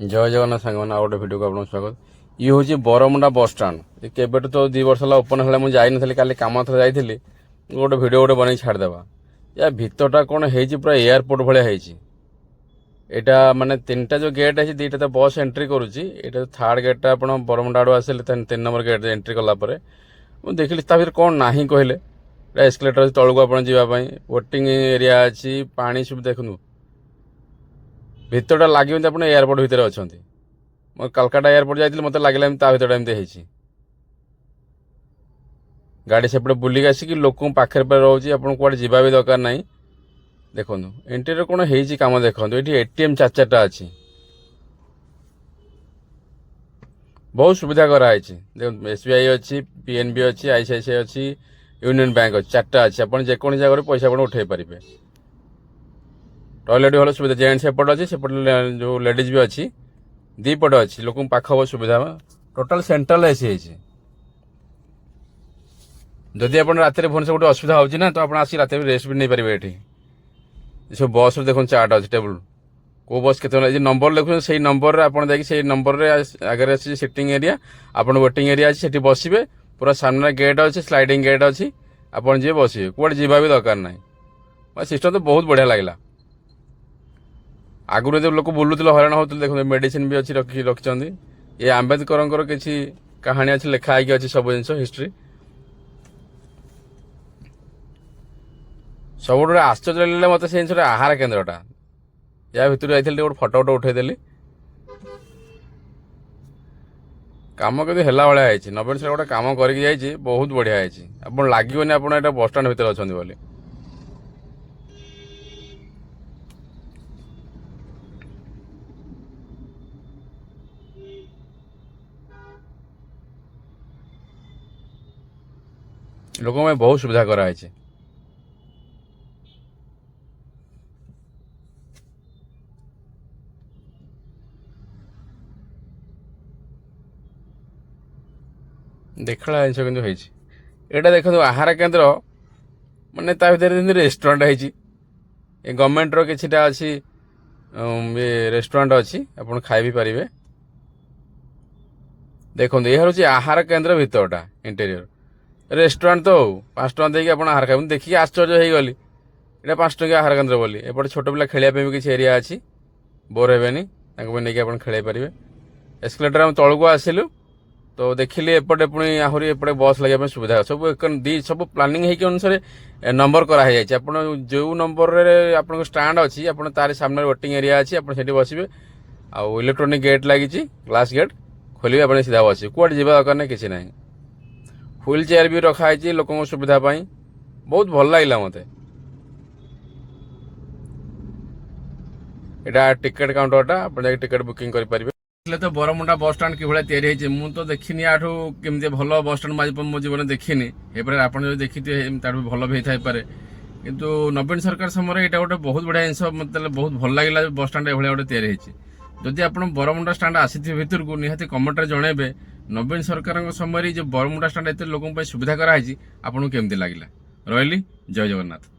जय जगन्नाथ सांग मैंने गोटे भिडियो को आप स्वागत। ये हूँ बरमुंडा बस स्टाण केवे तो 2 वर्ष है ओपन है मुझे जाइनी काली कम थोड़ा जाइली गोटे भिडियो गोटे बन छाड़देवा या भितरटा कौन है पूरा एयरपोर्ट भाया यहाँ माने 3टा जो गेट है 2टा तो बस एंट्री करुच्ची यहाँ थर्ड गेटा आप बरमुंडा आड़ आसे 3 नंबर गेट एंट्री कलापर मुझे देखिली भर कौन ना कहले एस्केलेटर अच्छी तलू आप जावाई वेटिंग एरिया अच्छी पानी सब देखूँ भितरटा लगे आप एयरपोर्ट भितर अच्छा मैं कलकाता एयरपोर्ट जाइए मत लगे भर एमती गाड़ी सेपटे बुलिक आसिक लोक पाखे रोचे आप कौन जावा भी दरकार ना देखो इंटीरियर कौन है कम देखो ये एटीएम 4-4टा अच्छी बहुत सुविधा कराई देखो एसबीआई अच्छी पीएनबी अच्छी आईसीआईसीआई अच्छी यूनियन बैंक अच्छी 4टा अच्छी आप जेको जगह पैसा आप उठे पारे टॉयलेट भल सुविधा जेंट्स एपट अच्छी सेपटे जो लेडीज भी अच्छी 2 पट अच्छी लोक पाख हम सुविधा टोटाल सेंट्रल एसी है जदि आप रात भुवनेश्वर गोटे असुविधा होना तो आप आसी रात रेस्ट भी नहीं पारे ये सब बस देखो चार्ट अच्छे टेबुल को बस के नंबर लिखुन से नंबर आप नंबर आगे अच्छे सिटिंग एरिया आप वेटिंग एरिया अच्छी से बसवे पूरा सामने गेट अच्छे स्लाइडिंग गेट अच्छी आप जी बसवे कौटे जावा भी दरकार ना सिस्टम तो बहुत बढ़िया लगला आगुरी जो लोक बुलूले हईराण होते देखो मेडिसिन भी अच्छी रखी ये आम्बेडकर किसी कहानी अच्छी लिखाई अच्छी सब जिन हिस्ट्री सब आश्चर्य लगे मत से जिन आहार केन्द्रटा या भर जाइए गोटे फटो फटो उठेदेली कम कि है भाई नवीन सर गोटे कम करके बहुत बढ़िया है आप लगे आप बस स्टाण भर अच्छा बोली लोगों में बहुत सुविधा कराई देखला जिन यहाँ देखो आहार केन्द्र माने भर रेस्टोरेंट है गवर्नमेंट रो किछिटा अच्छी ये रेस्टोरेंट अच्छी आप खाई भी पारे देखो यह हूँ आहार केन्द्र भितरटा इंटेरियर रेस्टोरेंट तो 5 टଙ୍କା देकी आप आहार खाए देखिए आश्चर्य हो गली ये 5 टंकिया आहार केन्द्र बोली एपटे छोट पिला खेलिया भी किसी एरिया अच्छी बोर हेनी नहीं आप खेल पारे एस्केलेटर हम तलू आसिलु तो देखिली एपटे पुणी आहरी एपटे बस लगे सुविधा सब सब प्लानिंग है अनुसार नंबर कराई आप जो नंबर आप स्टाण्ड अच्छी आप तार सामने वेटिंग एरिया अच्छी आप बसवे आउ इलेक्ट्रोनिक गेट लगी ग्लास गेट खोलिए आप सीधा बसवे कौटे जावा दरकार ना किसी ना व्हील चेयर भी रखाई लोक सुविधा बहुत भल लगे मत यहाँ टिकेट काउंटरटा आप टिकेट बुकिंग करें तो बरमुंडा बस स्टाण कि भाई मुझे तो देखनी आठू केमती भल बस स्टाण मो जीवन देखनी ये आप देखी भल भी होता है किंतु नवीन सरकार समय यहाँ गोटे बहुत बढ़िया जिनस मतलब बहुत भल लगे बस स्टाण ये गोटे या जदि आप बरमुंडा स्टाण आसी भितर को निहाती कमेंट जनइबे नवीन सरकार समय जो बरमुंडा स्टाण एत लोक सुविधा कराई आपको केमती लगे रही जय जगन्नाथ।